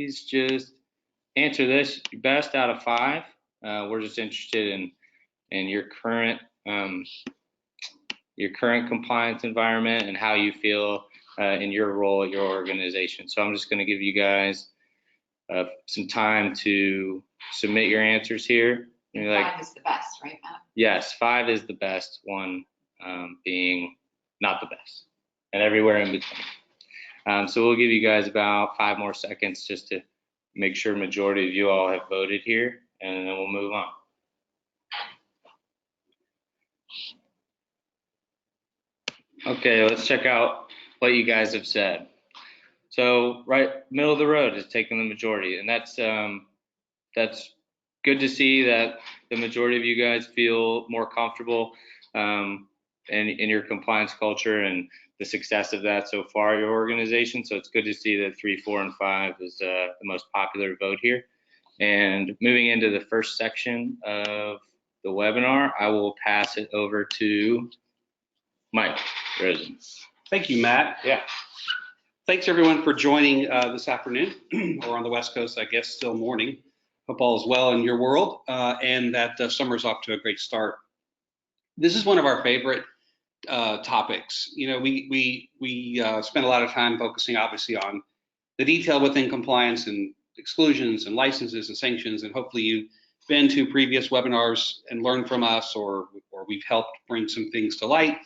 please just answer this best out of 5. We're just interested in your current compliance environment and how you feel in your role at your organization. So I'm just going to give you guys some time to submit your answers here. 5 is the best, right, Matt? Yes, 5 is the best, 1 being not the best, and everywhere in between. So we'll give you guys about 5 more seconds just to make sure majority of you all have voted here, and then we'll move on. Okay, let's check out what you guys have said. So right middle of the road is taking the majority, and that's good to see that the majority of you guys feel more comfortable in your compliance culture and the success of that so far at your organization. So it's good to see that 3, 4, and 5 is the most popular vote here. And moving into the first section of the webinar, I will pass it over to Mike Rosen. Thank you, Matt. Yeah. Thanks everyone for joining this afternoon, or on the West Coast, I guess, still morning. Hope all is well in your world, and that summer's off to a great start. This is one of our favorite topics. You know, we spend a lot of time focusing, obviously, on the detail within compliance and exclusions and licenses and sanctions, and hopefully you've been to previous webinars and learned from us, or we've helped bring some things to light.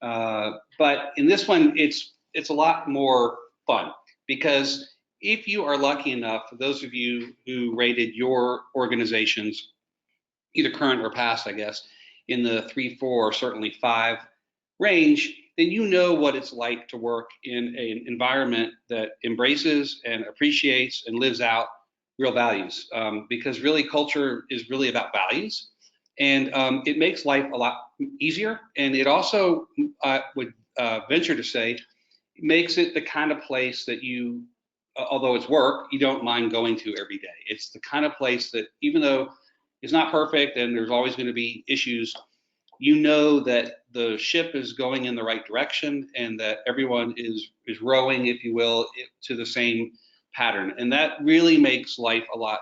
But in this one, it's a lot more fun, because if you are lucky enough, for those of you who rated your organizations, either current or past, I guess, in the 3, 4, or certainly 5 range, then you know what it's like to work in an environment that embraces and appreciates and lives out real values, because really culture is really about values, and it makes life a lot easier, and it also, would venture to say, makes it the kind of place that you, although it's work, you don't mind going to every day. It's the kind of place that, even though it's not perfect and there's always going to be issues, you know that the ship is going in the right direction and that everyone is rowing, if you will, to the same pattern. And that really makes life a lot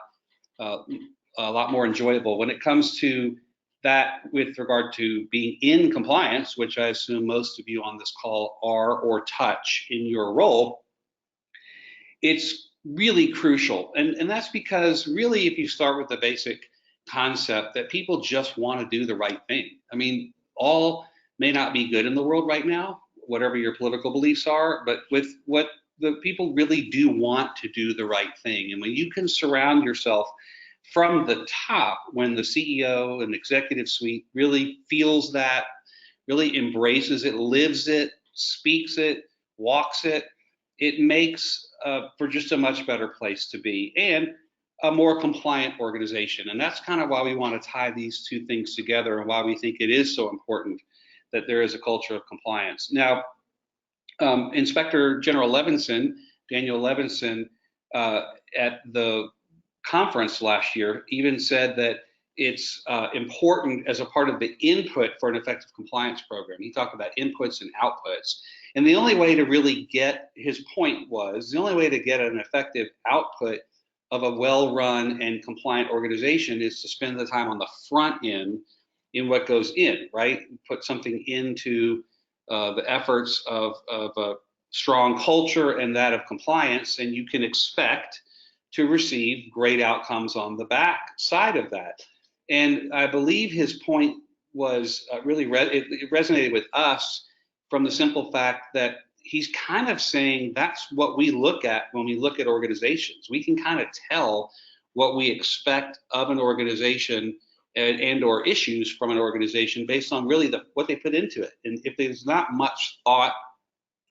more enjoyable. When it comes to that, with regard to being in compliance, which I assume most of you on this call are or touch in your role, it's really crucial. And that's because really, if you start with the basic concept that people just want to do the right thing. I mean, all may not be good in the world right now, whatever your political beliefs are, but with what the people really do want to do the right thing. And when you can surround yourself from the top, when the CEO and executive suite really feels that, really embraces it, lives it, speaks it, walks it, it makes for just a much better place to be, and a more compliant organization. And that's kind of why we want to tie these two things together, and why we think it is so important that there is a culture of compliance. Now, Inspector General Levinson, Daniel Levinson, at the conference last year even said that it's important as a part of the input for an effective compliance program. He talked about inputs and outputs. And the only way to really get, his point was, the only way to get an effective output of a well-run and compliant organization is to spend the time on the front end in what goes in, right? Put something into the efforts of a strong culture and that of compliance, and you can expect to receive great outcomes on the back side of that. And I believe his point was really, it resonated with us from the simple fact that he's kind of saying that's what we look at when we look at organizations. We can kind of tell what we expect of an organization and or issues from an organization based on really what they put into it. And if there's not much thought,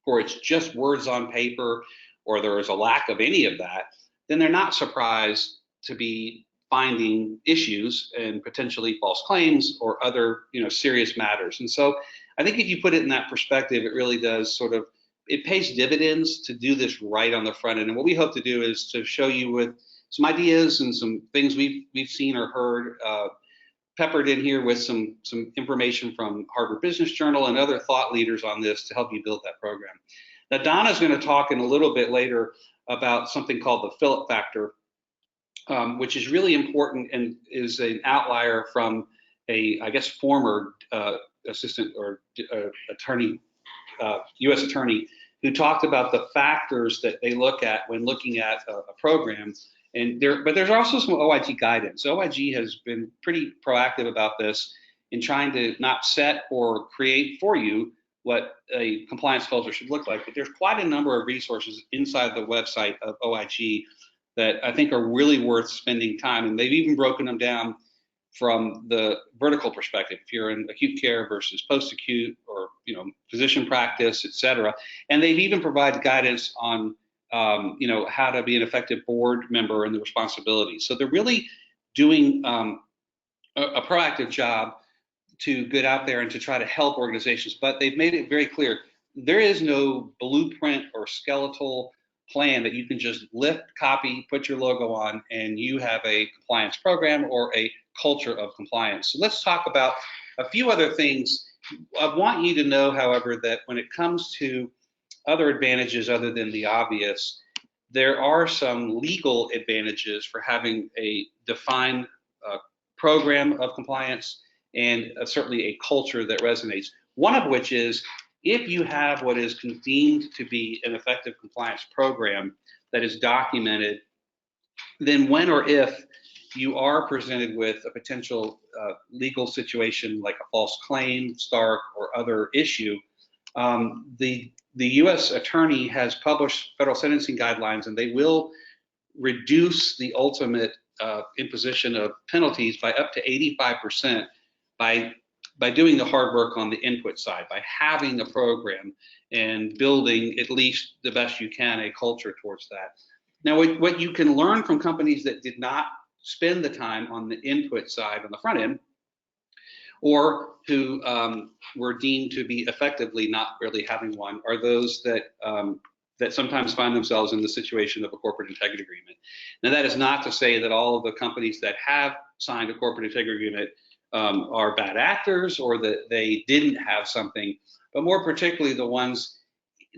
or it's just words on paper, or there is a lack of any of that, then they're not surprised to be finding issues and potentially false claims or other, serious matters. And so I think if you put it in that perspective, it really does it pays dividends to do this right on the front end. And what we hope to do is to show you with some ideas and some things we've seen or heard, peppered in here with some information from Harvard Business Journal and other thought leaders on this to help you build that program. Now, Donna's going to talk in a little bit later about something called the Philip factor, which is really important and is an outlier from I guess, former assistant or attorney, U.S. attorney, who talked about the factors that they look at when looking at a program. But there's also some OIG guidance. OIG has been pretty proactive about this in trying to not set or create for you what a compliance culture should look like. But there's quite a number of resources inside the website of OIG that I think are really worth spending time. And they've even broken them down from the vertical perspective, if you're in acute care versus post-acute, or physician practice, et cetera. And they've even provided guidance on how to be an effective board member and the responsibilities. So they're really doing a proactive job to get out there and to try to help organizations. But they've made it very clear, there is no blueprint or skeletal plan that you can just lift, copy, put your logo on, and you have a compliance program or a culture of compliance. So let's talk about a few other things. I want you to know, however, that when it comes to other advantages other than the obvious, there are some legal advantages for having a defined program of compliance and certainly a culture that resonates. One of which is, if you have what is deemed to be an effective compliance program that is documented, then when or if you are presented with a potential legal situation like a false claim, Stark, or other issue, the U.S. attorney has published federal sentencing guidelines, and they will reduce the ultimate imposition of penalties by up to 85% by doing the hard work on the input side, by having the program and building, at least the best you can, a culture towards that. Now, what you can learn from companies that did not spend the time on the input side on the front end, or who were deemed to be effectively not really having one, are those that sometimes find themselves in the situation of a corporate integrity agreement. Now, that is not to say that all of the companies that have signed a corporate integrity agreement are bad actors, or that they didn't have something, but more particularly the ones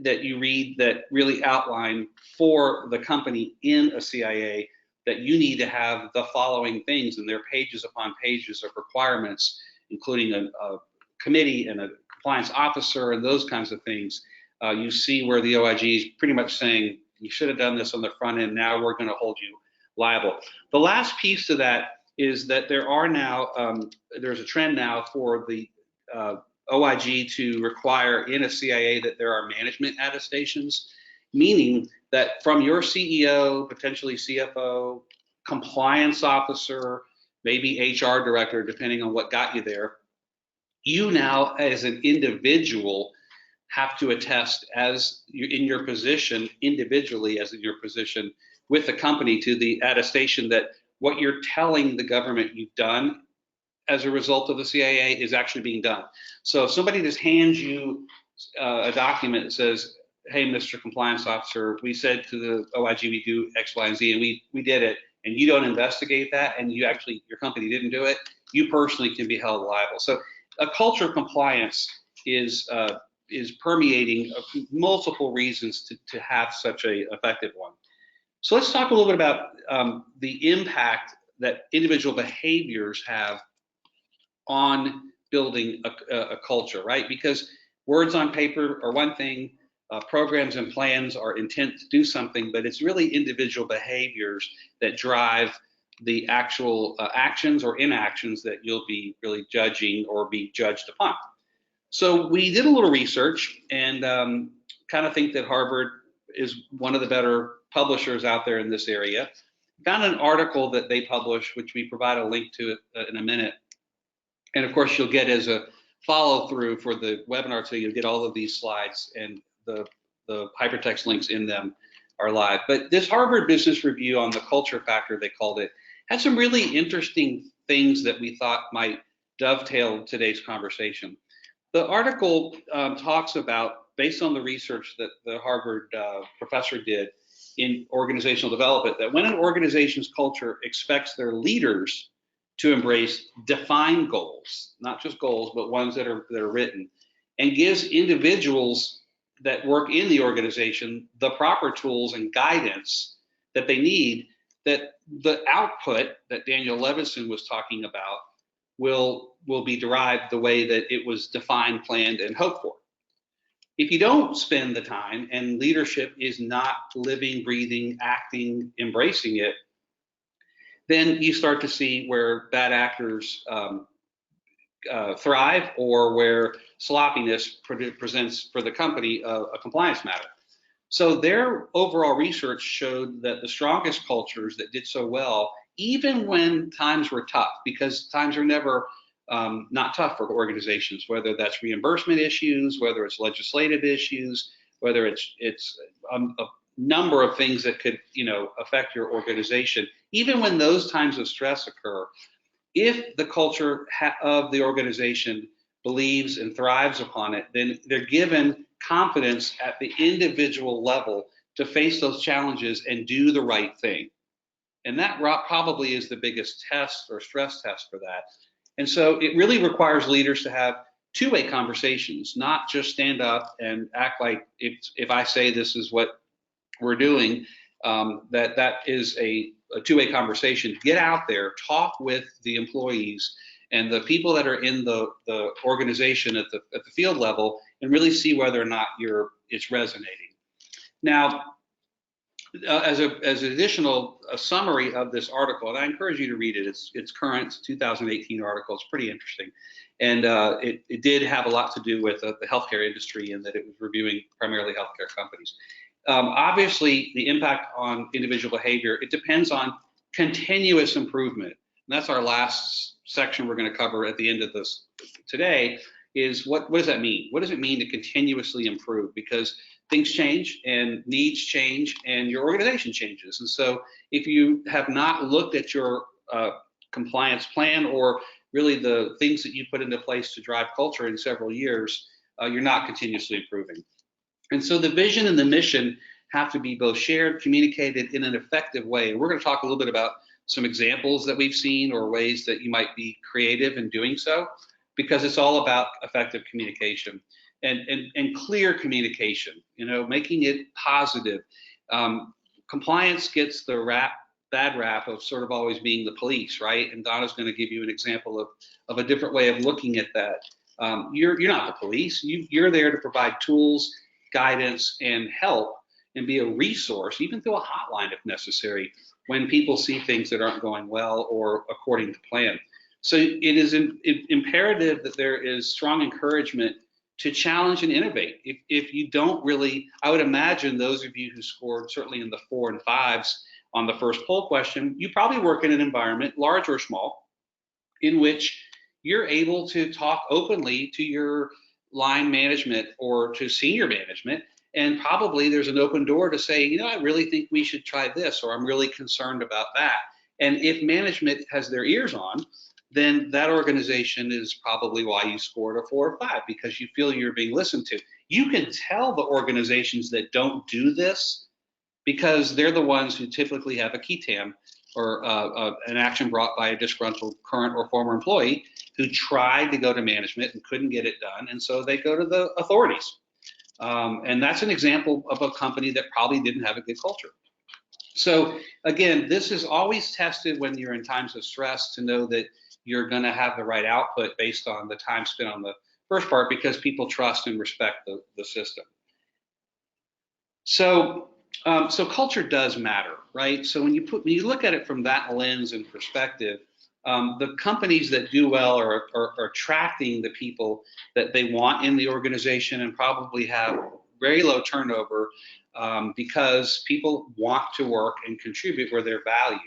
that you read that really outline for the company in a CIA that you need to have the following things, and there are pages upon pages of requirements, including a committee and a compliance officer and those kinds of things. You see where the OIG is pretty much saying, you should have done this on the front end, now we're going to hold you liable. The last piece to that is that there are now, there's a trend now for the OIG to require in a CIA that there are management attestations, meaning that from your CEO, potentially CFO, compliance officer, maybe HR director, depending on what got you there, you now as an individual have to attest as you, in your position, individually as in your position with the company, to the attestation that what you're telling the government you've done as a result of the CIA is actually being done. So if somebody just hands you a document that says, hey, Mr. Compliance Officer, we said to the OIG we do X, Y, and Z, and we did it, and you don't investigate that, and you actually, your company didn't do it, you personally can be held liable. So a culture of compliance is permeating multiple reasons to have such a effective one. So let's talk a little bit about the impact that individual behaviors have on building a culture, right? Because words on paper are one thing, programs and plans are intent to do something, but it's really individual behaviors that drive the actual actions or inactions that you'll be really judging or be judged upon. So we did a little research and kind of think that Harvard is one of the better publishers out there in this area. Found an article that they published, which we provide a link to in a minute. And of course, you'll get as a follow through for the webinar today, you'll get all of these slides, and the hypertext links in them are live. But this Harvard Business Review on the culture factor, they called it, had some really interesting things that we thought might dovetail today's conversation. The article talks about, based on the research that the Harvard professor did in organizational development, that when an organization's culture expects their leaders to embrace defined goals, not just goals, but ones that are written, and gives individuals that work in the organization the proper tools and guidance that they need, that the output that Daniel Levinson was talking about will be derived the way that it was defined, planned, and hoped for. If you don't spend the time and leadership is not living, breathing, acting, embracing it, then you start to see where bad actors thrive, or where sloppiness presents for the company a compliance matter. So their overall research showed that the strongest cultures that did so well, even when times were tough, because times are never not tough for organizations, whether that's reimbursement issues, whether it's legislative issues, whether it's a number of things that could, affect your organization. Even when those times of stress occur, if the culture of the organization believes and thrives upon it, then they're given confidence at the individual level to face those challenges and do the right thing. And that probably is the biggest test or stress test for that. And so it really requires leaders to have two-way conversations, not just stand up and act like if I say this is what we're doing, that is a two-way conversation. Get out there, talk with the employees and the people that are in the organization at the field level, and really see whether or not it's resonating. Now, as an additional summary of this article, and I encourage you to read it. It's current, 2018 article. It's pretty interesting, and it did have a lot to do with the healthcare industry, and that it was reviewing primarily healthcare companies. Obviously, the impact on individual behavior, it depends on continuous improvement. And that's our last section we're going to cover at the end of this today, is what does that mean? What does it mean to continuously improve? Because things change and needs change and your organization changes. And so if you have not looked at your compliance plan, or really the things that you put into place to drive culture in several years, you're not continuously improving. And so the vision and the mission have to be both shared, communicated in an effective way. And we're going to talk a little bit about some examples that we've seen, or ways that you might be creative in doing so, because it's all about effective communication and clear communication, making it positive. Compliance gets the bad rap of sort of always being the police, right? And Donna's going to give you an example of a different way of looking at that. You're not the police. You're there to provide tools, guidance, and help, and be a resource, even through a hotline if necessary, when people see things that aren't going well or according to plan. So it is imperative that there is strong encouragement to challenge and innovate. If you don't really, I would imagine those of you who scored certainly in the 4 and 5s on the first poll question, you probably work in an environment, large or small, in which you're able to talk openly to your line management or to senior management, and probably there's an open door to say, I really think we should try this, or I'm really concerned about that. And if management has their ears on, then that organization is probably why you scored a 4 or 5, because you feel you're being listened to. You can tell the organizations that don't do this, because they're the ones who typically have a key tam, or an action brought by a disgruntled current or former employee who tried to go to management and couldn't get it done, and so they go to the authorities. And that's an example of a company that probably didn't have a good culture. So again, this is always tested when you're in times of stress, to know that you're going to have the right output based on the time spent on the first part, because people trust and respect the system. So culture does matter, right? So when you look at it from that lens and perspective, the companies that do well are attracting the people that they want in the organization, and probably have very low turnover, because people want to work and contribute where they're valued.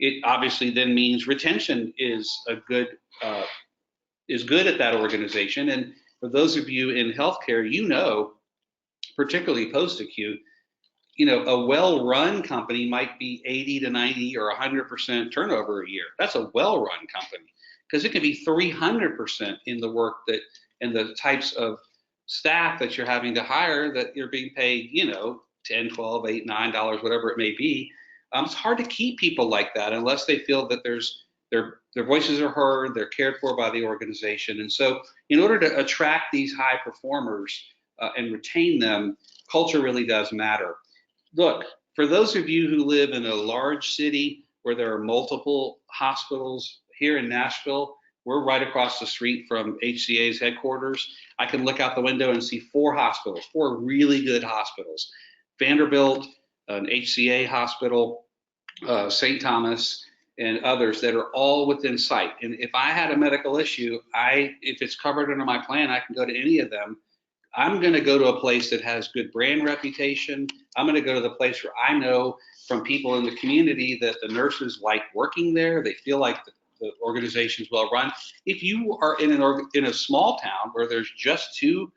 It obviously then means retention is good at that organization. And for those of you in healthcare, particularly post-acute, a well-run company might be 80 to 90 or 100% turnover a year. That's a well-run company, because it can be 300% in the work and the types of staff that you're having to hire, that you're being paid, $10, $12, $8, $9, whatever it may be. It's hard to keep people like that unless they feel that their voices are heard, they're cared for by the organization. And so in order to attract these high performers, and retain them, culture really does matter. Look, for those of you who live in a large city where there are multiple hospitals, here in Nashville, we're right across the street from HCA's headquarters. I can look out the window and see 4 hospitals, 4 really good hospitals. Vanderbilt, an HCA hospital, St. Thomas, and others that are all within sight. And if I had a medical issue, if it's covered under my plan, I can go to any of them. I'm going to go to a place that has good brand reputation. I'm going to go to the place where I know from people in the community that the nurses like working there. They feel like the organization's well run. If you are in a small town where there's just 2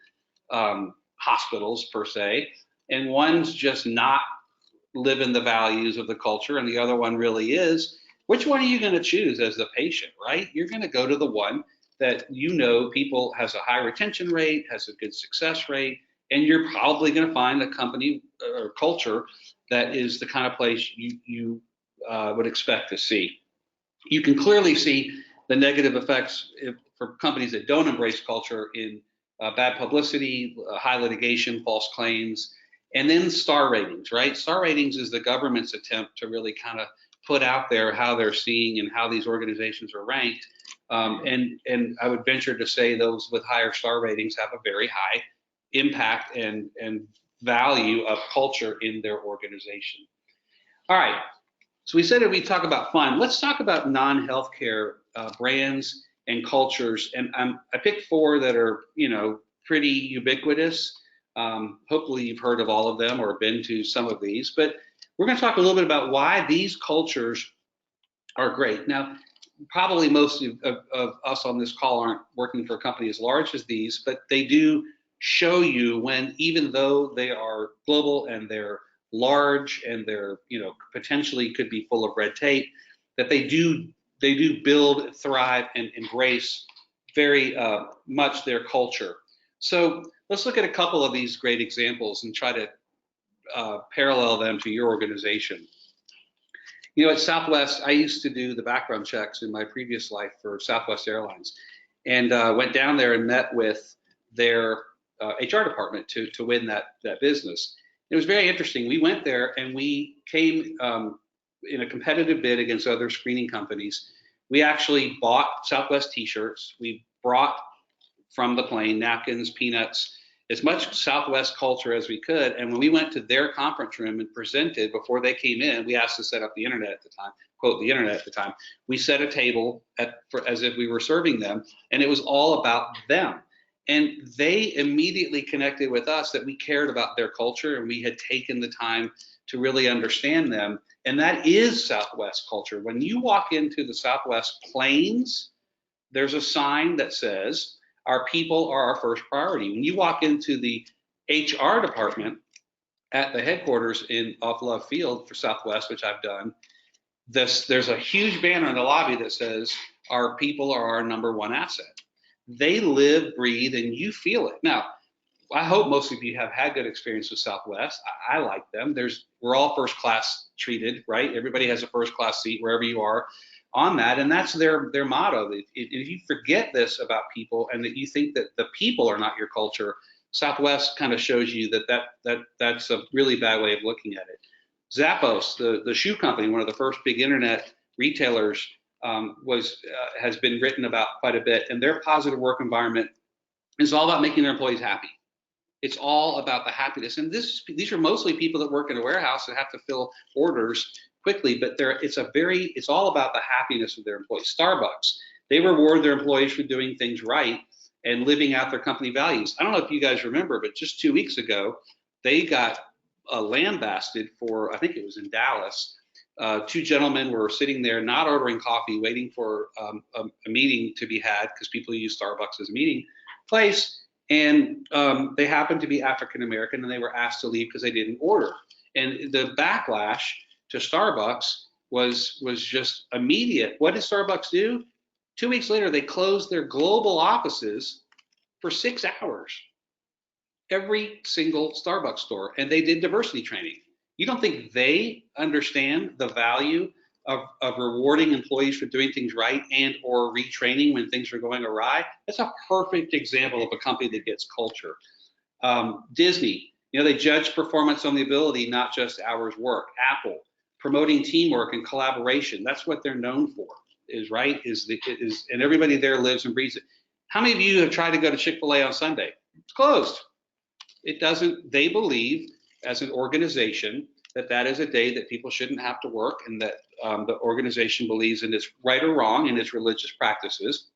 hospitals per se, and one's just not living the values of the culture and the other one really is, which one are you going to choose as the patient, right? You're going to go to the one that people has a high retention rate, has a good success rate, and you're probably going to find a company or culture that is the kind of place you would expect to see. You can clearly see the negative effects for companies that don't embrace culture in bad publicity, high litigation, false claims, and then star ratings, right? Star ratings is the government's attempt to really kind of put out there how they're seeing and how these organizations are ranked. And I would venture to say those with higher star ratings have a very high impact and value of culture in their organization. All right, so we said that we talk about fun. Let's talk about non-healthcare brands and cultures. And I picked 4 that are, pretty ubiquitous. Hopefully you've heard of all of them or been to some of these, but we're going to talk a little bit about why these cultures are great. Now, probably most of us on this call aren't working for a company as large as these, but they do show you when, even though they are global and they're large and they're, potentially could be full of red tape, that they do build, thrive, and embrace very much their culture. So let's look at a couple of these great examples and try to parallel them to your organization. At Southwest, I used to do the background checks in my previous life for Southwest Airlines, and went down there and met with their HR department to win that business. It was very interesting. We went there and we came in a competitive bid against other screening companies. We actually bought Southwest t-shirts. We brought from the plane napkins, peanuts, as much Southwest culture as we could. And when we went to their conference room and presented before they came in, we asked to set up the internet at the time, quote, the internet at the time. We set a table as if we were serving them, and it was all about them. And they immediately connected with us that we cared about their culture and we had taken the time to really understand them. And that is Southwest culture. When you walk into the Southwest planes, there's a sign that says, our people are our first priority. When you walk into the HR department at the headquarters off Love Field for Southwest, which I've done, there's a huge banner in the lobby that says, our people are our #1 asset. They live, breathe, and you feel it. Now, I hope most of you have had good experience with Southwest. I like them. We're all first class treated, right? Everybody has a first class seat wherever you are on that, and that's their motto. If you forget this about people and that you think that the people are not your culture, Southwest kind of shows you that's a really bad way of looking at it. Zappos, the shoe company, one of the first big internet retailers, has been written about quite a bit, and their positive work environment is all about making their employees happy. It's all about the happiness, and these are mostly people that work in a warehouse that have to fill orders quickly, but it's all about the happiness of their employees. Starbucks, they reward their employees for doing things right and living out their company values. I don't know if you guys remember, but just 2 weeks ago, they got lambasted for, I think it was in Dallas. 2 gentlemen were sitting there not ordering coffee, waiting for a meeting to be had because people use Starbucks as a meeting place. And they happened to be African American, and they were asked to leave because they didn't order. And the backlash to Starbucks was just immediate. What did Starbucks do? 2 weeks later, they closed their global offices for 6 hours. Every single Starbucks store, and they did diversity training. You don't think they understand the value of rewarding employees for doing things right and or retraining when things are going awry? That's a perfect example of a company that gets culture. Disney, they judge performance on the ability, not just hours worked. Apple, promoting teamwork and collaboration. That's what they're known for, and everybody there lives and breathes it. How many of you have tried to go to Chick-fil-A on Sunday? It's closed. It doesn't, they believe as an organization that is a day that people shouldn't have to work, and that the organization believes in its right or wrong in its religious practices,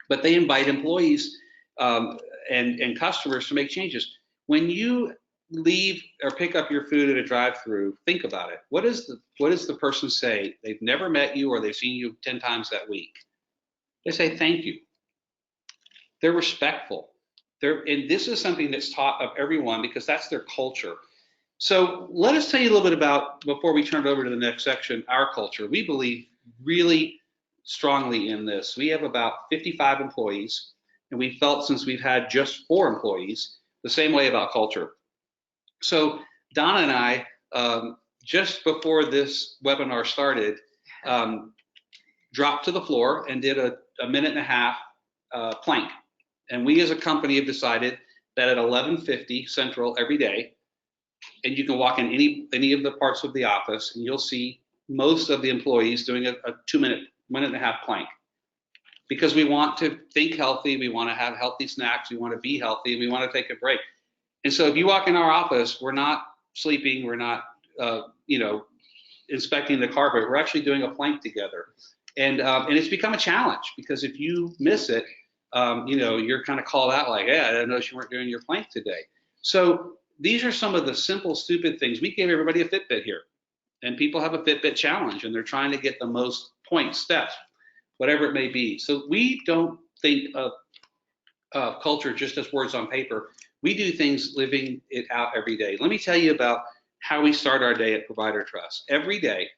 but they invite employees and customers to make changes. When you leave or pick up your food at a drive-through, think about it. What does the person say? They've never met you, or they've seen you 10 times that week. They say thank you. They're respectful. And this is something that's taught of everyone because that's their culture. So let us tell you a little bit about, before we turn it over to the next section, our culture. We believe really strongly in this. We have about 55 employees, and we felt, since we've had just 4 employees, the same way about culture. So Donna and I, just before this webinar started, dropped to the floor and did a 1.5 minute plank. And we as a company have decided that at 11:50 Central every day, and you can walk in any of the parts of the office, and you'll see most of the employees doing a 2-minute, 1.5 plank. Because we want to think healthy, we want to have healthy snacks, we want to be healthy, and we want to take a break. And so if you walk in our office, we're not sleeping, we're not inspecting the carpet, we're actually doing a plank together. And it's become a challenge, because if you miss it, you're kind of called out like, yeah, I didn't know you weren't doing your plank today. So these are some of the simple, stupid things. We gave everybody a Fitbit here, and people have a Fitbit challenge, and they're trying to get the most point steps, whatever it may be. So we don't think of culture just as words on paper. We do things living it out every day. Let me tell you about how we start our day at Provider Trust. Every day,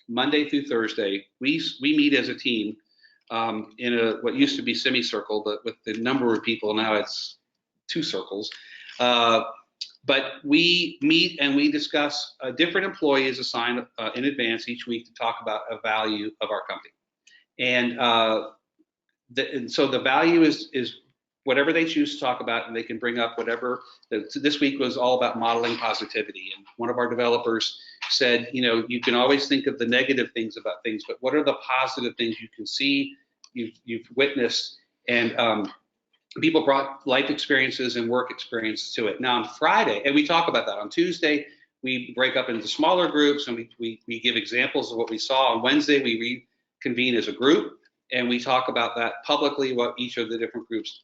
Monday through Thursday, we meet as a team in what used to be semicircle, but with the number of people now it's 2 circles. But we meet and we discuss a different employee is assigned in advance each week to talk about a value of our company. And so the value is whatever they choose to talk about, and they can bring up whatever. This week was all about modeling positivity. And one of our developers said, you can always think of the negative things about things, but what are the positive things you can see, you've witnessed? And people brought life experiences and work experience to it. Now on Friday, and we talk about that. On Tuesday, we break up into smaller groups, and we give examples of what we saw. On Wednesday, we reconvene as a group, and we talk about that publicly, what each of the different groups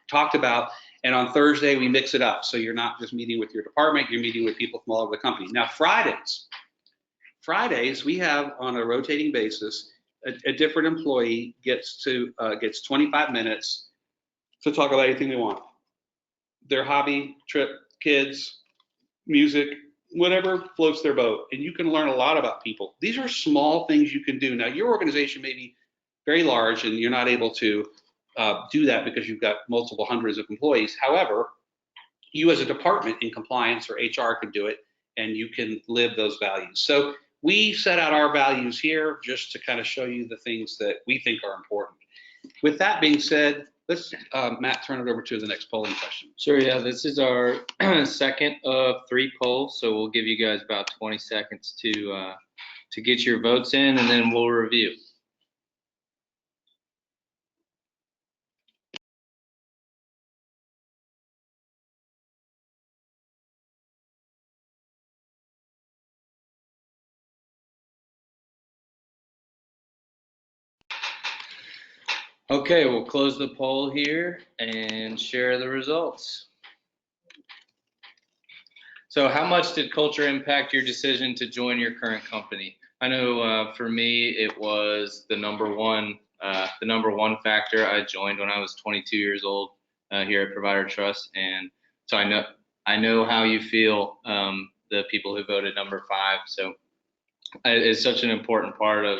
talked about. And on Thursday, we mix it up. So you're not just meeting with your department, you're meeting with people from all over the company. Now Fridays, we have on a rotating basis, a different employee gets 25 minutes to talk about anything they want. Their hobby, trip, kids, music, whatever floats their boat. And you can learn a lot about people. These are small things you can do. Now, your organization may be very large, and you're not able to do that because you've got multiple hundreds of employees. However, you as a department in compliance or HR can do it, and you can live those values. So we set out our values here just to kind of show you the things that we think are important. With that being said, let's, Matt, turn it over to the next polling question. Sure, yeah, this is our second of 3 polls, so we'll give you guys about 20 seconds to get your votes in, and then we'll review. Okay, we'll close the poll here and share the results. So how much did culture impact your decision to join your current company? I know for me, it was the number one factor. I joined when I was 22 years old here at Provider Trust. And so I know how you feel, the people who voted number 5. So it's such an important part of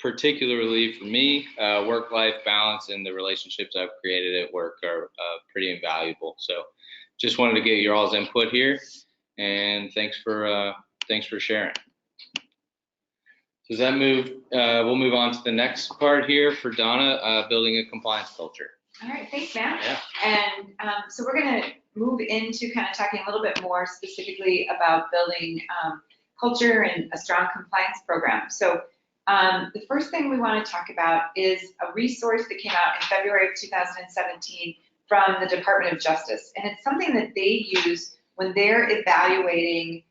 particularly for me, work-life balance and the relationships I've created at work are pretty invaluable. So just wanted to get your all's input here, and thanks for sharing. Does that move? We'll move on to the next part here for Donna, building a compliance culture. All right, thanks, Matt. Yeah. And so we're going to move into kind of talking a little bit more specifically about building culture and a strong compliance program. So the first thing we want to talk about is a resource that came out in February of 2017 from the Department of Justice. And it's something that they use when they're evaluating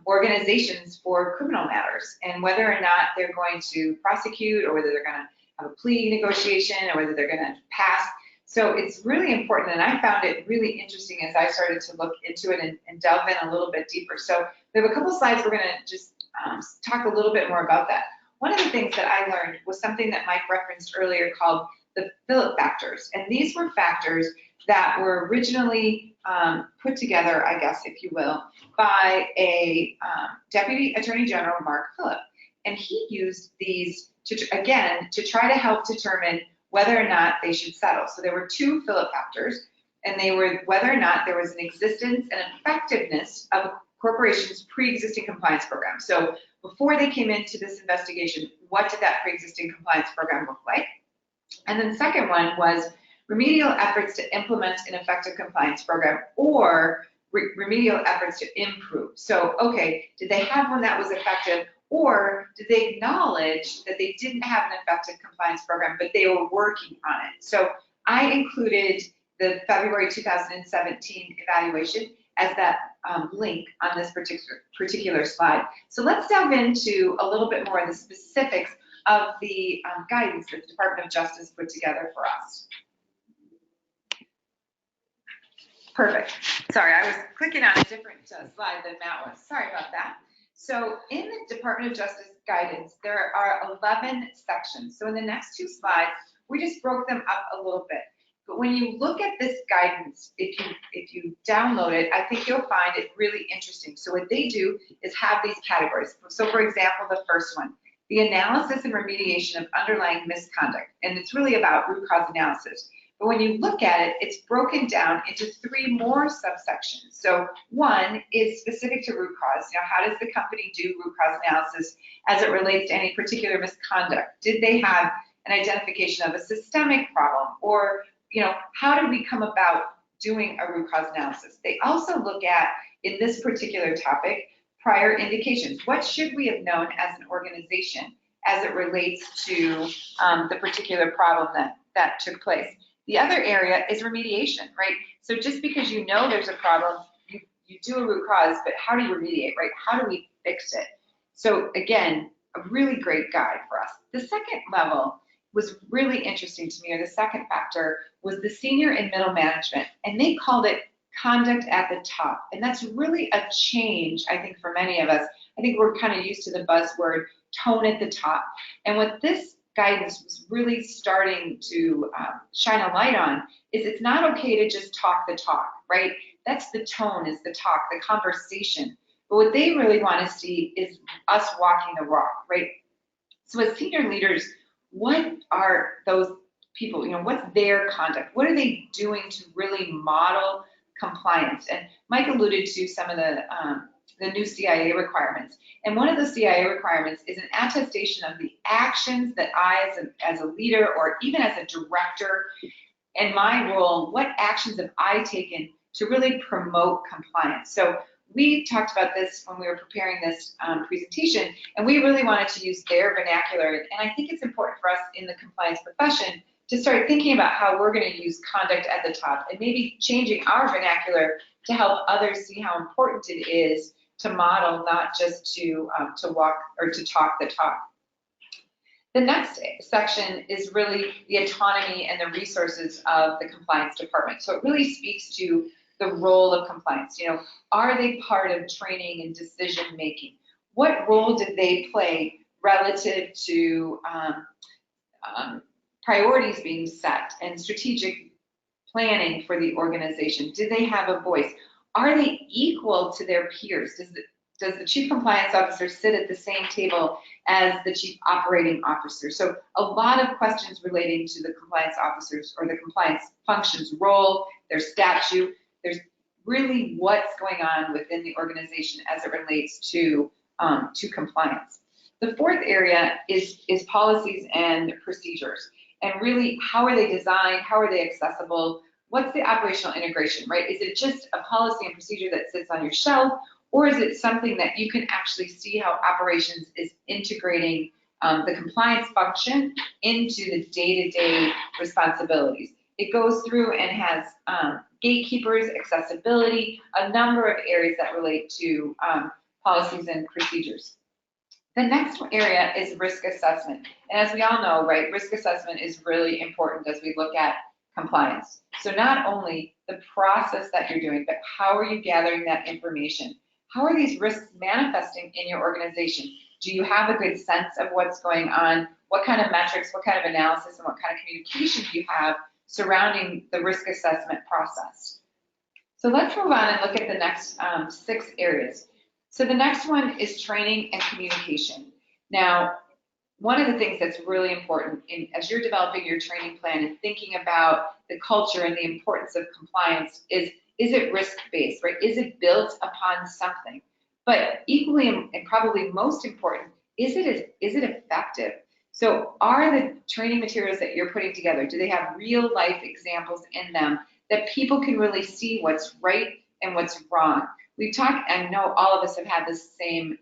organizations for criminal matters and whether or not they're going to prosecute or whether they're going to have a plea negotiation or whether they're going to pass. So it's really important, and I found it really interesting as I started to look into it and delve in a little bit deeper. So we have a couple slides. We're going to just talk a little bit more about that. One of the things that I learned was something that Mike referenced earlier called the Philip factors. And these were factors that were originally put together, I guess, if you will, by a Deputy Attorney General, Mark Phillip. And he used these, again, to try to help determine whether or not they should settle. So there were two Phillip factors, and they were whether or not there was an existence and effectiveness of a corporation's pre-existing compliance program. So before they came into this investigation, what did that pre-existing compliance program look like? And then the second one was remedial efforts to implement an effective compliance program or remedial efforts to improve. So, okay, did they have one that was effective, or did they acknowledge that they didn't have an effective compliance program, but they were working on it? So I included the February 2017 evaluation as that link on this particular slide. So let's delve into a little bit more of the specifics of the guidance that the Department of Justice put together for us. Perfect. Sorry, I was clicking on a different slide than Matt was. Sorry about that. So in the Department of Justice guidance, there are 11 sections. So in the next two slides, we just broke them up a little bit. But when you look at this guidance, if you download it, I think you'll find it really interesting. So what they do is have these categories. So for example, the first one, the analysis and remediation of underlying misconduct. And it's really about root cause analysis. But when you look at it, it's broken down into three more subsections. So one is specific to root cause. You know, how does the company do root cause analysis as it relates to any particular misconduct? Did they have an identification of a systemic problem? Or, you know, how did we come about doing a root cause analysis? They also look at, in this particular topic, prior indications. What should we have known as an organization as it relates to the particular problem that took place? The other area is remediation, right? So just because you know there's a problem, you do a root cause, but how do you remediate, right? How do we fix it? So again, a really great guide for us. The second level was really interesting to me, or the second factor was the senior and middle management, and they called it conduct at the top. And that's really a change, I think, for many of us. I think we're kind of used to the buzzword tone at the top. And what this guidance was really starting to shine a light on is it's not okay to just talk the talk, right? That's the tone, is the talk, the conversation. But what they really want to see is us walking the walk, right? So as senior leaders, what are those people, you know, what's their conduct? What are they doing to really model compliance? And Mike alluded to some of the new CIA requirements. And one of the CIA requirements is an attestation of the actions that I, as a leader, or even as a director, in my role, what actions have I taken to really promote compliance? So we talked about this when we were preparing this presentation, and we really wanted to use their vernacular. And I think it's important for us in the compliance profession to start thinking about how we're going to use conduct at the top and maybe changing our vernacular to help others see how important it is to model, not just to walk or to talk the talk. The next section is really the autonomy and the resources of the compliance department. So it really speaks to the role of compliance. You know, are they part of training and decision making? What role did they play relative to priorities being set and strategic planning for the organization? Did they have a voice? Are they equal to their peers? Does the chief compliance officer sit at the same table as the chief operating officer? So a lot of questions relating to the compliance officers or the compliance function's role, their statute. There's really what's going on within the organization as it relates to compliance. The fourth area is policies and procedures. and really how are they designed, how are they accessible, what's the operational integration, right? Is it just a policy and procedure that sits on your shelf, or is it something that you can actually see how operations is integrating the compliance function into the day-to-day responsibilities? It goes through and has gatekeepers, accessibility, a number of areas that relate to policies and procedures. The next area is risk assessment. And as we all know, right, risk assessment is really important as we look at compliance. So not only the process that you're doing, but how are you gathering that information? How are these risks manifesting in your organization? Do you have a good sense of what's going on? What kind of metrics, what kind of analysis, and what kind of communication do you have surrounding the risk assessment process? So let's move on and look at the next 6 areas. So the next one is training and communication. Now, one of the things that's really important as you're developing your training plan and thinking about the culture and the importance of compliance is it risk-based, right? Is it built upon something? But equally and probably most important, is it effective? So are the training materials that you're putting together, do they have real life examples in them that people can really see what's right and what's wrong? We've talked, and I know all of us have had this same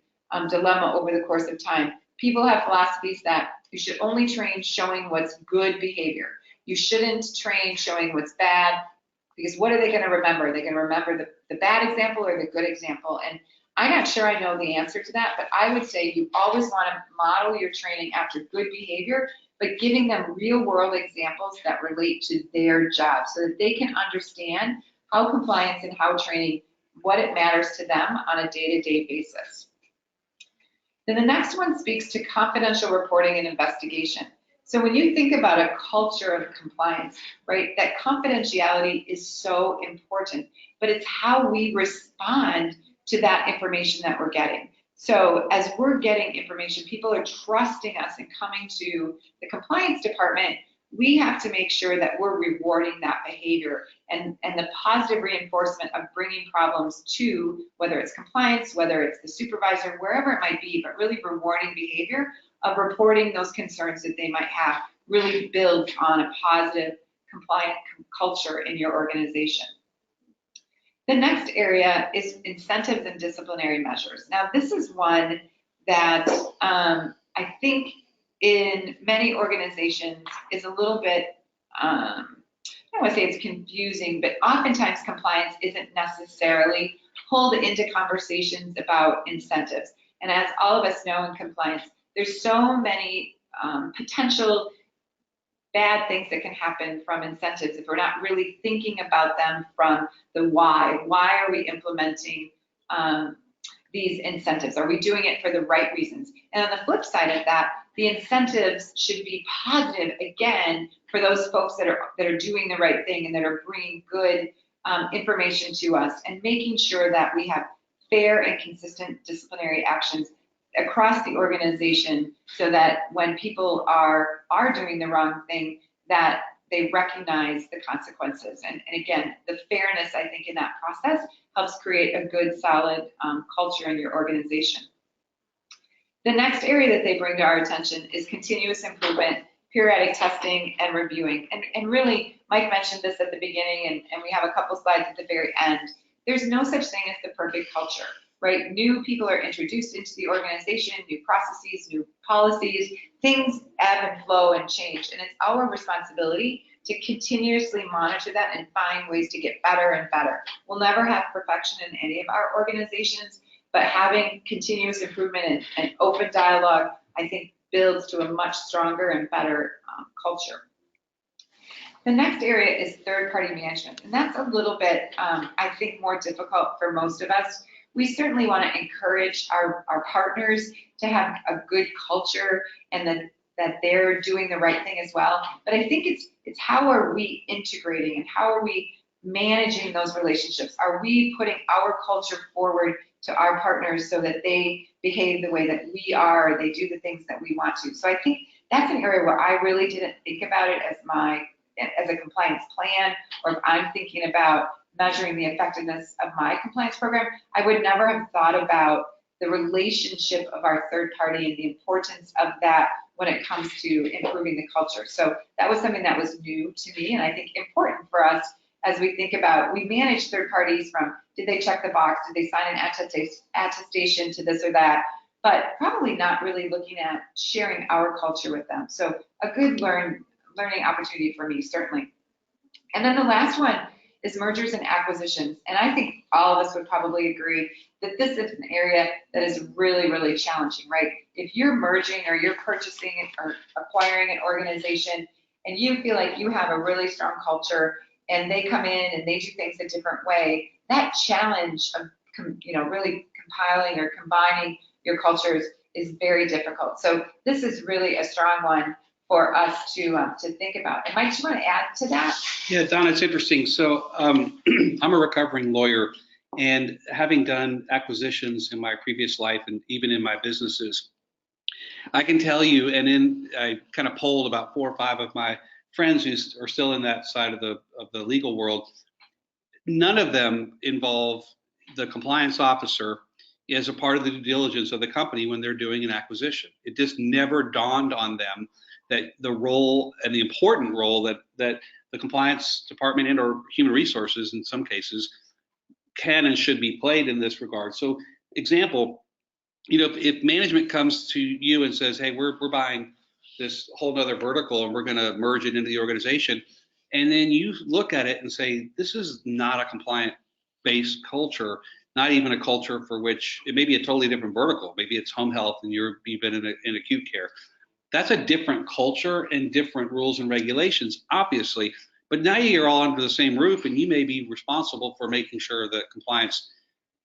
dilemma over the course of time. People have philosophies that you should only train showing what's good behavior. You shouldn't train showing what's bad, because what are they going to remember? Are they going to remember the bad example or the good example? And I'm not sure I know the answer to that, but I would say you always want to model your training after good behavior, but giving them real world examples that relate to their job so that they can understand how compliance and how training, what it matters to them on a day-to-day basis. Then the next one speaks to confidential reporting and investigation. So when you think about a culture of compliance, right, that confidentiality is so important, but it's how we respond to that information that we're getting. So as we're getting information, people are trusting us and coming to the compliance department, we have to make sure that we're rewarding that behavior and the positive reinforcement of bringing problems to, whether it's compliance, whether it's the supervisor, wherever it might be, but really rewarding behavior of reporting those concerns that they might have really builds on a positive compliant culture in your organization. The next area is incentives and disciplinary measures. Now, this is one that I think in many organizations is a little bit, I don't want to say it's confusing, but oftentimes compliance isn't necessarily pulled into conversations about incentives. And as all of us know in compliance, there's so many potential bad things that can happen from incentives if we're not really thinking about them from the why. Why are we implementing these incentives? Are we doing it for the right reasons? And on the flip side of that, the incentives should be positive, again, for those folks that are doing the right thing and that are bringing good information to us and making sure that we have fair and consistent disciplinary actions across the organization so that when people are doing the wrong thing, that they recognize the consequences. And again, the fairness, I think, in that process helps create a good, solid culture in your organization. The next area that they bring to our attention is continuous improvement, periodic testing, and reviewing. And really, Mike mentioned this at the beginning, and we have a couple slides at the very end. There's no such thing as the perfect culture, right? New people are introduced into the organization, new processes, new policies, things ebb and flow and change. And it's our responsibility to continuously monitor that and find ways to get better and better. We'll never have perfection in any of our organizations, but having continuous improvement and open dialogue, I think, builds to a much stronger and better culture. The next area is third-party management, and that's a little bit, I think, more difficult for most of us. We certainly want to encourage our partners to have a good culture and that they're doing the right thing as well. But I think it's how are we integrating and how are we managing those relationships? Are we putting our culture forward to our partners so that they behave the way that we are, they do the things that we want to? So I think that's an area where I really didn't think about it as a compliance plan, or if I'm thinking about measuring the effectiveness of my compliance program, I would never have thought about the relationship of our third party and the importance of that when it comes to improving the culture. So that was something that was new to me, and I think important for us as we think about, we manage third parties from, did they check the box, did they sign an attestation to this or that, but probably not really looking at sharing our culture with them. So a good learning opportunity for me, certainly. And then the last one is mergers and acquisitions. And I think all of us would probably agree that this is an area that is really, really challenging, right? If you're merging or you're purchasing or acquiring an organization and you feel like you have a really strong culture and they come in and they do things a different way, that challenge of really compiling or combining your cultures is very difficult. So this is really a strong one for us to think about. And Mike, do you want to add to that? Yeah, Don, it's interesting. So I'm a recovering lawyer, and having done acquisitions in my previous life and even in my businesses, I can tell you, and I kind of polled about 4 or 5 of my friends who are still in that side of the legal world. None of them involve the compliance officer as a part of the due diligence of the company when they're doing an acquisition. It just never dawned on them that the role and the important role that the compliance department and or human resources in some cases can and should be played in this regard. So example, if management comes to you and says, hey, we're buying this whole other vertical and we're going to merge it into the organization, and then you look at it and say, this is not a compliant based culture, not even a culture for which it may be a totally different vertical. Maybe it's home health and you've been in acute care. That's a different culture and different rules and regulations, obviously. But now you're all under the same roof and you may be responsible for making sure that compliance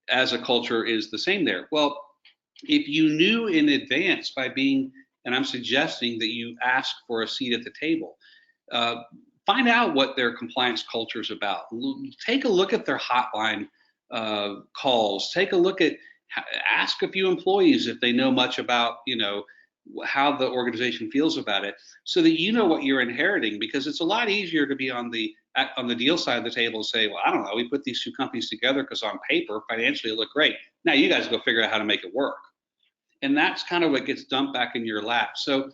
as a culture is the same there. Well, if you knew in advance by being, and I'm suggesting that you ask for a seat at the table, find out what their compliance culture is about. Take a look at their hotline calls. Take a look at, ask a few employees if they know much about, how the organization feels about it, so that you know what you're inheriting. Because it's a lot easier to be on the deal side of the table and say, well, I don't know, we put these 2 companies together because on paper financially it looked great. Now you guys go figure out how to make it work. And that's kind of what gets dumped back in your lap. So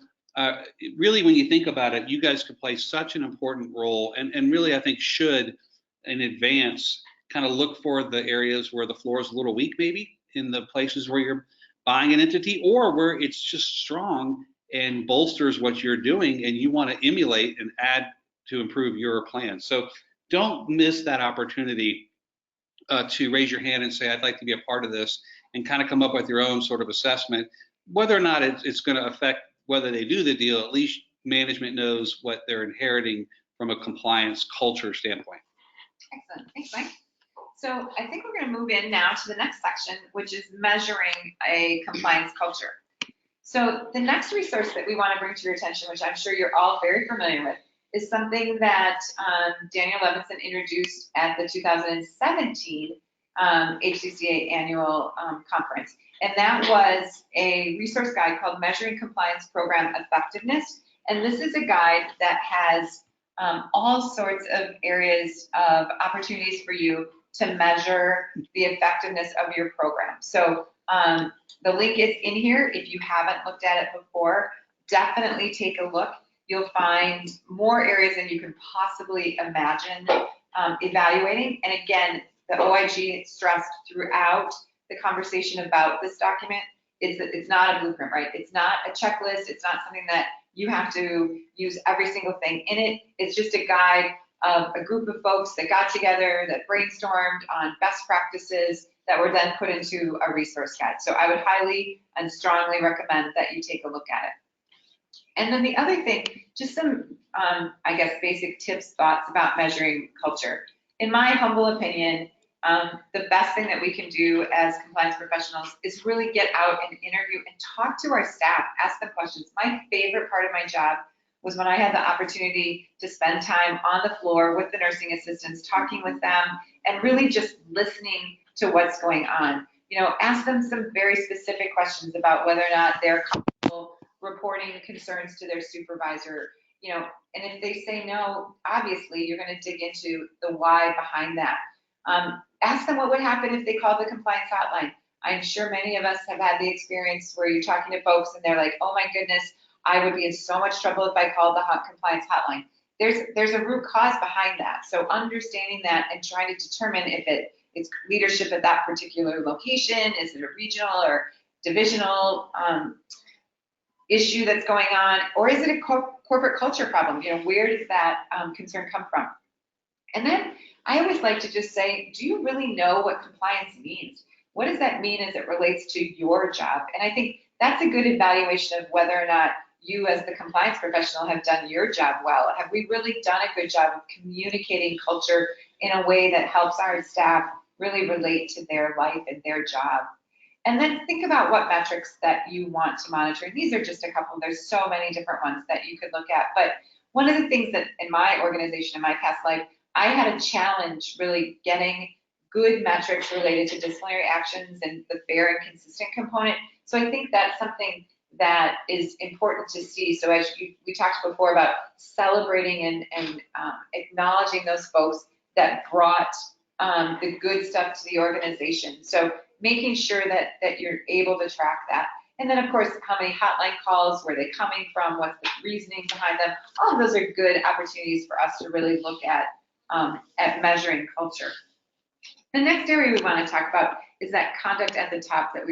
really, when you think about it, you guys could play such an important role, and really I think should in advance kind of look for the areas where the floor is a little weak, maybe in the places where you're buying an entity or where it's just strong and bolsters what you're doing and you want to emulate and add to improve your plan. So don't miss that opportunity to raise your hand and say, I'd like to be a part of this, and kind of come up with your own sort of assessment. Whether or not it's going to affect whether they do the deal, at least management knows what they're inheriting from a compliance culture standpoint. Excellent. Thanks, Mike. So I think we're going to move in now to the next section, which is measuring a compliance culture. So the next resource that we want to bring to your attention, which I'm sure you're all very familiar with, is something that Daniel Levinson introduced at the 2017 HCCA annual conference. And that was a resource guide called Measuring Compliance Program Effectiveness. And this is a guide that has all sorts of areas of opportunities for you to measure the effectiveness of your program. So the link is in here. If you haven't looked at it before, definitely take a look. You'll find more areas than you can possibly imagine evaluating. And again, the OIG stressed throughout the conversation about this document is that it's not a blueprint, right? It's not a checklist. It's not something that you have to use every single thing in it. It's just a guide of a group of folks that got together, that brainstormed on best practices that were then put into a resource guide. So I would highly and strongly recommend that you take a look at it. And then the other thing, just some, I guess, basic tips, thoughts about measuring culture. In my humble opinion, the best thing that we can do as compliance professionals is really get out and interview and talk to our staff, ask them questions. My favorite part of my job was when I had the opportunity to spend time on the floor with the nursing assistants, talking with them, and really just listening to what's going on. Ask them some very specific questions about whether or not they're comfortable reporting concerns to their supervisor. And if they say no, obviously you're going to dig into the why behind that. Ask them what would happen if they called the compliance hotline. I'm sure many of us have had the experience where you're talking to folks and they're like, oh my goodness, I would be in so much trouble if I called the compliance hotline. There's a root cause behind that. So understanding that and trying to determine if it's leadership at that particular location, is it a regional or divisional issue that's going on, or is it a corporate culture problem? Where does that concern come from? And then I always like to just say, do you really know what compliance means? What does that mean as it relates to your job? And I think that's a good evaluation of whether or not you as the compliance professional have done your job well. Have we really done a good job of communicating culture in a way that helps our staff really relate to their life and their job? And then think about what metrics that you want to monitor. And these are just a couple. There's so many different ones that you could look at. But one of the things that in my organization, in my past life, I had a challenge really getting good metrics related to disciplinary actions and the fair and consistent component. So I think that's something that is important to see. So as we talked before about celebrating and acknowledging those folks that brought the good stuff to the organization. So making sure that you're able to track that. And then, of course, how many hotline calls, where are they coming from, what's the reasoning behind them? All of those are good opportunities for us to really look at measuring culture. The next area we want to talk about is that conduct at the top that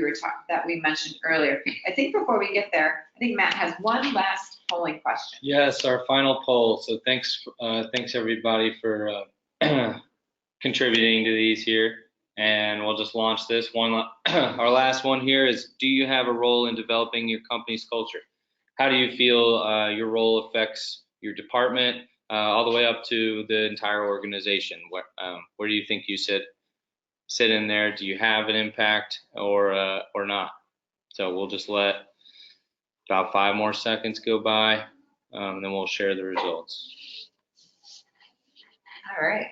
we mentioned earlier. I think before we get there, I think Matt has one last polling question. Yes, our final poll. So thanks everybody for contributing to these here. And we'll just launch this one. Our last one here is, do you have a role in developing your company's culture? How do you feel your role affects your department, all the way up to the entire organization? Where do you think you sit in there? Do you have an impact or not? So we'll just let about 5 more seconds go by, and then we'll share the results. All right.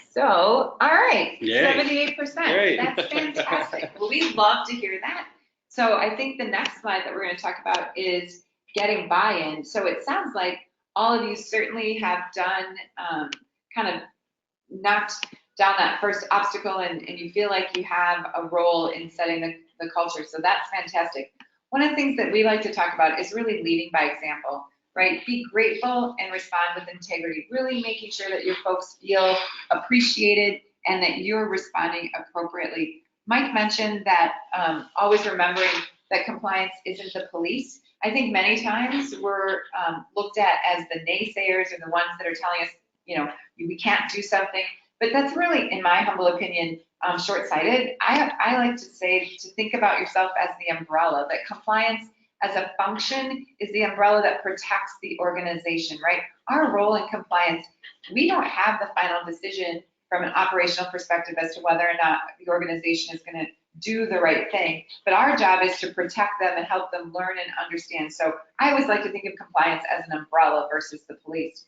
So, all right, 78%. Great. That's fantastic. Well, we love to hear that. So I think the next slide that we're going to talk about is getting buy-in. So it sounds like all of you certainly have done kind of knocked down that first obstacle and you feel like you have a role in setting the culture. So that's fantastic. One of the things that we like to talk about is really leading by example, right? Be grateful and respond with integrity, really making sure that your folks feel appreciated and that you're responding appropriately. Mike mentioned that always remembering that compliance isn't the police. I think many times we're looked at as the naysayers or the ones that are telling us, we can't do something, but that's really, in my humble opinion, short-sighted. I like to say to think about yourself as the umbrella, that compliance as a function is the umbrella that protects the organization, right? Our role in compliance, we don't have the final decision from an operational perspective as to whether or not the organization is going to do the right thing, but our job is to protect them and help them learn and understand. So I always like to think of compliance as an umbrella versus the police.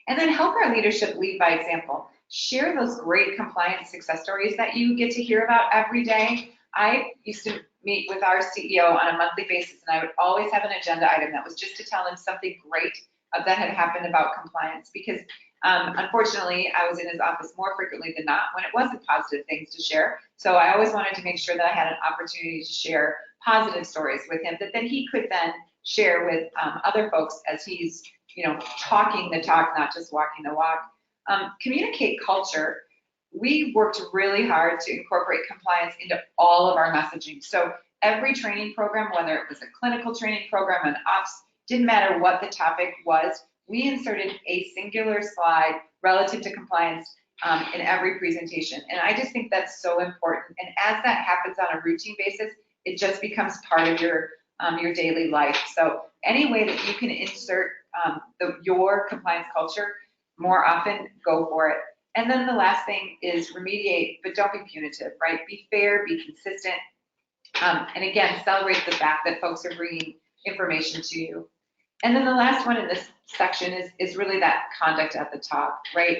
And then help our leadership lead by example. Share those great compliance success stories that you get to hear about every day. I used to meet with our CEO on a monthly basis, and I would always have an agenda item that was just to tell him something great that had happened about compliance, because unfortunately, I was in his office more frequently than not when it wasn't positive things to share. So I always wanted to make sure that I had an opportunity to share positive stories with him that then he could then share with other folks as he's talking the talk, not just walking the walk. Communicate culture. We worked really hard to incorporate compliance into all of our messaging. So every training program, whether it was a clinical training program, an ops, didn't matter what the topic was, we inserted a singular slide relative to compliance in every presentation. And I just think that's so important. And as that happens on a routine basis, it just becomes part of your daily life. So any way that you can insert your compliance culture more often, go for it. And then the last thing is remediate, but don't be punitive, right? Be fair, be consistent. And again, celebrate the fact that folks are bringing information to you. And then the last one in this section is really that conduct at the top, right?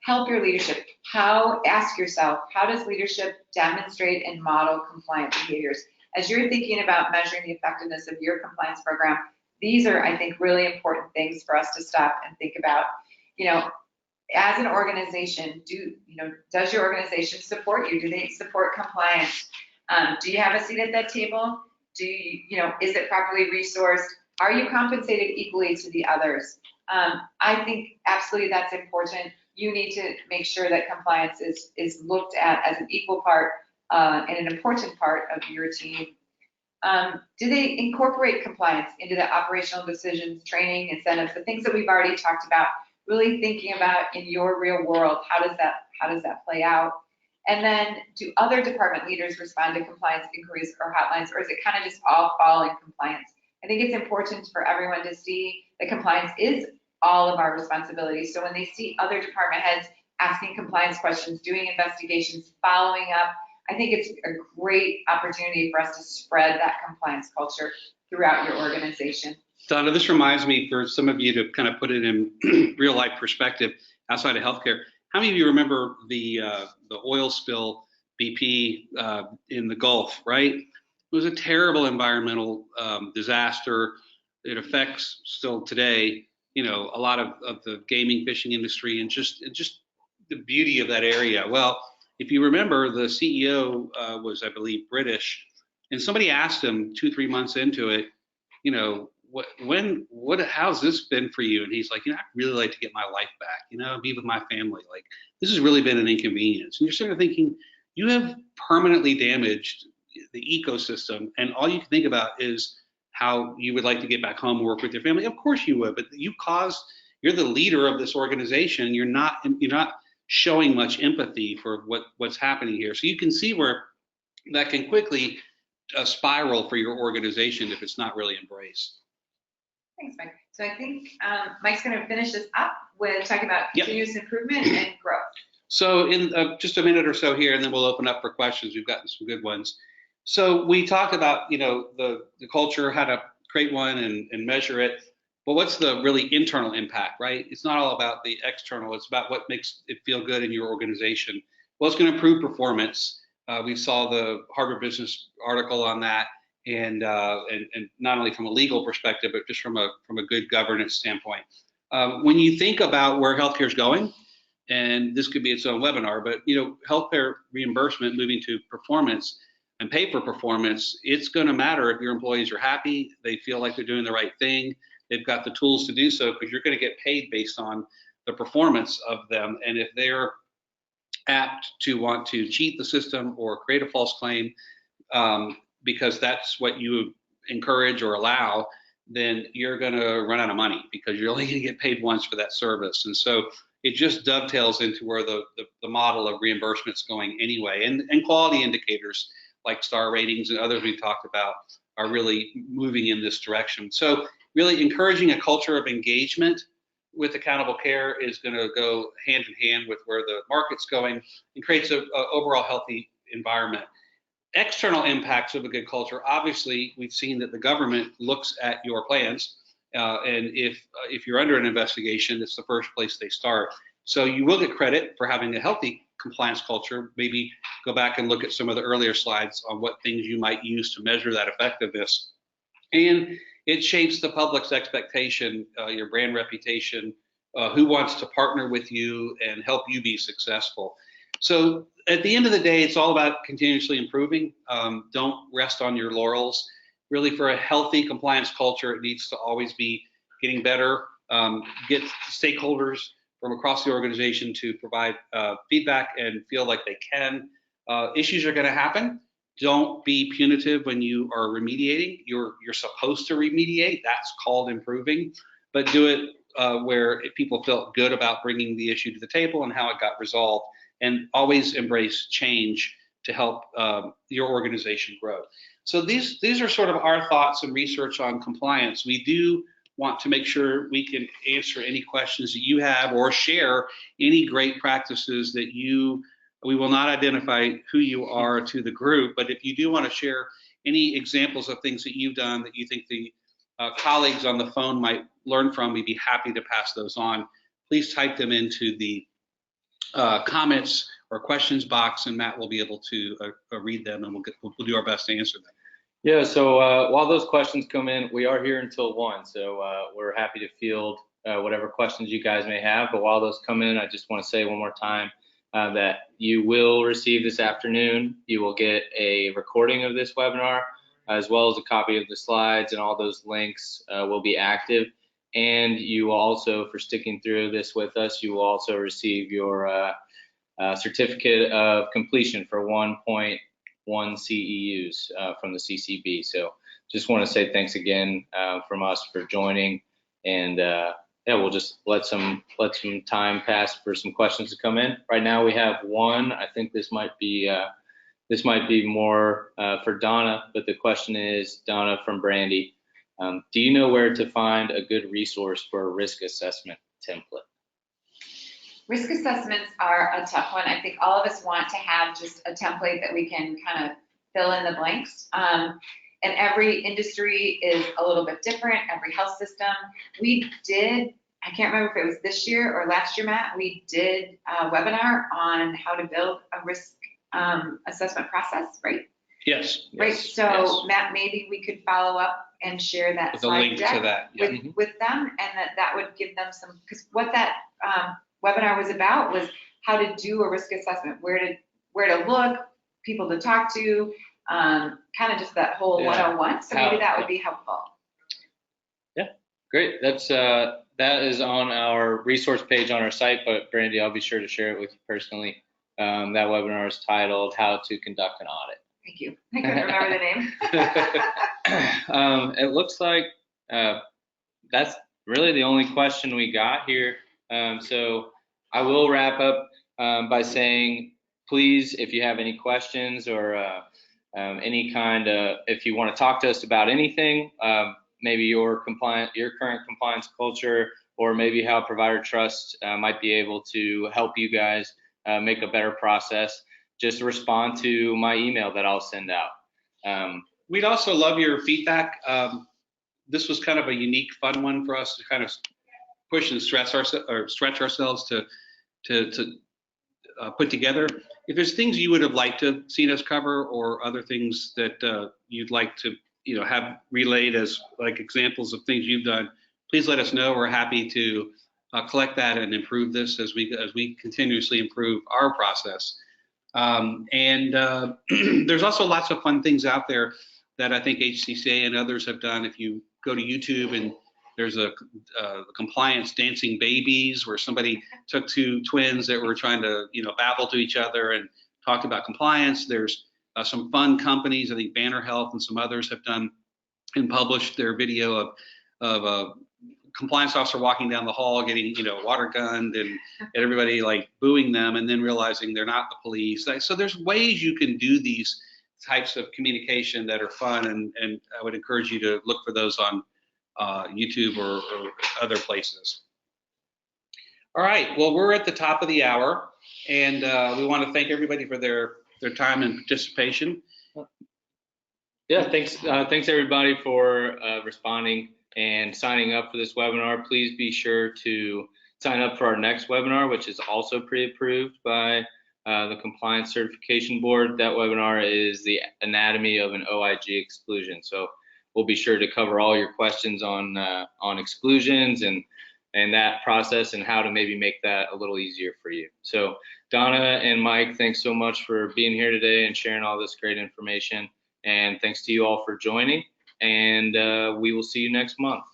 Help your leadership. Ask yourself, how does leadership demonstrate and model compliant behaviors? As you're thinking about measuring the effectiveness of your compliance program, these are, I think, really important things for us to stop and think about. As an organization, does your organization support you? Do they support compliance? Do you have a seat at that table? Is it properly resourced? Are you compensated equally to the others? I think absolutely that's important. You need to make sure that compliance is looked at as an equal part and an important part of your team. Do they incorporate compliance into the operational decisions, training, incentives, the things that we've already talked about, really thinking about in your real world, how does that play out? And then do other department leaders respond to compliance inquiries or hotlines, or is it kind of just all fall in compliance? I think it's important for everyone to see that compliance is all of our responsibilities. So when they see other department heads asking compliance questions, doing investigations, following up, I think it's a great opportunity for us to spread that compliance culture throughout your organization. Donna, this reminds me for some of you to kind of put it in real life perspective outside of healthcare. How many of you remember the oil spill BP in the Gulf, right? It was a terrible environmental disaster. It affects still today, a lot of the gaming, fishing industry, and just the beauty of that area. Well, if you remember, the CEO was, I believe, British, and somebody asked him 2-3 months into it, how's this been for you? And he's like, I'd really like to get my life back, be with my family. Like, this has really been an inconvenience. And you're sort of thinking, you have permanently damaged the ecosystem, and all you can think about is how you would like to get back home and work with your family. Of course you would, but you're the leader of this organization. You're not showing much empathy for what's happening here. So you can see where that can quickly spiral for your organization if it's not really embraced. Thanks, Mike. So I think Mike's going to finish this up with talking about continuous improvement and growth. So in just a minute or so here, and then we'll open up for questions. We've gotten some good ones. So we talked about, the culture, how to create one and measure it. But what's the really internal impact, right? It's not all about the external. It's about what makes it feel good in your organization. Well, it's going to improve performance. We saw the Harvard Business article on that, and not only from a legal perspective, but just from a good governance standpoint. When you think about where healthcare is going, and this could be its own webinar, but healthcare reimbursement moving to performance and pay for performance, it's going to matter if your employees are happy, they feel like they're doing the right thing, they've got the tools to do so, because you're going to get paid based on the performance of them. And if they're apt to want to cheat the system or create a false claim, because that's what you encourage or allow, then you're going to run out of money, because you're only going to get paid once for that service. And so it just dovetails into where the model of reimbursement's going anyway. And quality indicators like star ratings and others we've talked about are really moving in this direction. So really encouraging a culture of engagement with accountable care is going to go hand in hand with where the market's going and creates an overall healthy environment. External impacts of a good culture, obviously, we've seen that the government looks at your plans, and if you're under an investigation, it's the first place they start. So you will get credit for having a healthy compliance culture. Maybe go back and look at some of the earlier slides on what things you might use to measure that effectiveness. And it shapes the public's expectation, your brand reputation, who wants to partner with you and help you be successful. So at the end of the day, it's all about continuously improving. Don't rest on your laurels. Really, for a healthy compliance culture, it needs to always be getting better. Get stakeholders from across the organization to provide feedback and feel like they can. Issues are going to happen. Don't be punitive when you are remediating. You're supposed to remediate. That's called improving. But do it where people felt good about bringing the issue to the table and how it got resolved. And always embrace change to help your organization grow. So these are sort of our thoughts and research on compliance. We do want to make sure we can answer any questions that you have or share any great practices that we will not identify who you are to the group, but if you do want to share any examples of things that you've done that you think the colleagues on the phone might learn from, we'd be happy to pass those on. Please type them into the comments or questions box, and Matt will be able to read them, and we'll do our best to answer them. Yeah, so while those questions come in, we are here until 1, so we're happy to field whatever questions you guys may have. But while those come in, I just want to say one more time that you will receive this afternoon. You will get a recording of this webinar as well as a copy of the slides, and all those links will be active. And you will also, for sticking through this with us, you will also receive your certificate of completion for 1.1 CEUs from the CCB. So just want to say thanks again from us for joining, and yeah, we'll just let some time pass for some questions to come in. Right now we have one. I think this might be more for Donna, but the question is, Donna from Brandy, do you know where to find a good resource for a risk assessment template? Risk assessments are a tough one. I think all of us want to have just a template that we can kind of fill in the blanks. And every industry is a little bit different, every health system. We did, I can't remember if it was this year or last year, Matt, we did a webinar on how to build a risk assessment process, right? Yes. Right, yes, so yes. Matt, maybe we could follow up and share that With a link slide deck to that. Yeah. with them, and that would give them some, because what that webinar was about was how to do a risk assessment, where to look, people to talk to, kind of just that whole 101. So maybe that would be helpful. Yeah, great. That is on our resource page on our site, but Brandy, I'll be sure to share it with you personally. That webinar is titled "How to Conduct an Audit." Thank you. I couldn't remember the name. It looks like that's really the only question we got here. So I will wrap up by saying, please, if you have any questions or any kind of, if you want to talk to us about anything, maybe your current compliance culture, or maybe how Provider Trust might be able to help you guys make a better process, just respond to my email that I'll send out. We'd also love your feedback. This was kind of a unique, fun one for us to kind of push and stretch ourselves to put together. If there's things you would have liked to have seen us cover, or other things that you'd like to have relayed as like examples of things you've done, please let us know. We're happy to collect that and improve this as we continuously improve our process. There's also lots of fun things out there that I think HCCA and others have done. If you go to YouTube, and there's a compliance dancing babies, where somebody took two twins that were trying to babble to each other and talked about compliance. There's some fun companies, I think Banner Health and some others have done and published their video of a compliance officer walking down the hall getting water gunned, and everybody like booing them, and then realizing they're not the police. So there's ways you can do these types of communication that are fun, and I would encourage you to look for those on YouTube or other places. All right, well, we're at the top of the hour, and we want to thank everybody for their time and participation. Yeah, thanks everybody for responding and signing up for this webinar. Please be sure to sign up for our next webinar, which is also pre-approved by the Compliance Certification Board. That webinar is the anatomy of an OIG exclusion. So we'll be sure to cover all your questions on exclusions and that process, and how to maybe make that a little easier for you. So Donna and Mike, thanks so much for being here today and sharing all this great information. And thanks to you all for joining. And we will see you next month.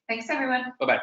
Thanks, everyone. Bye-bye.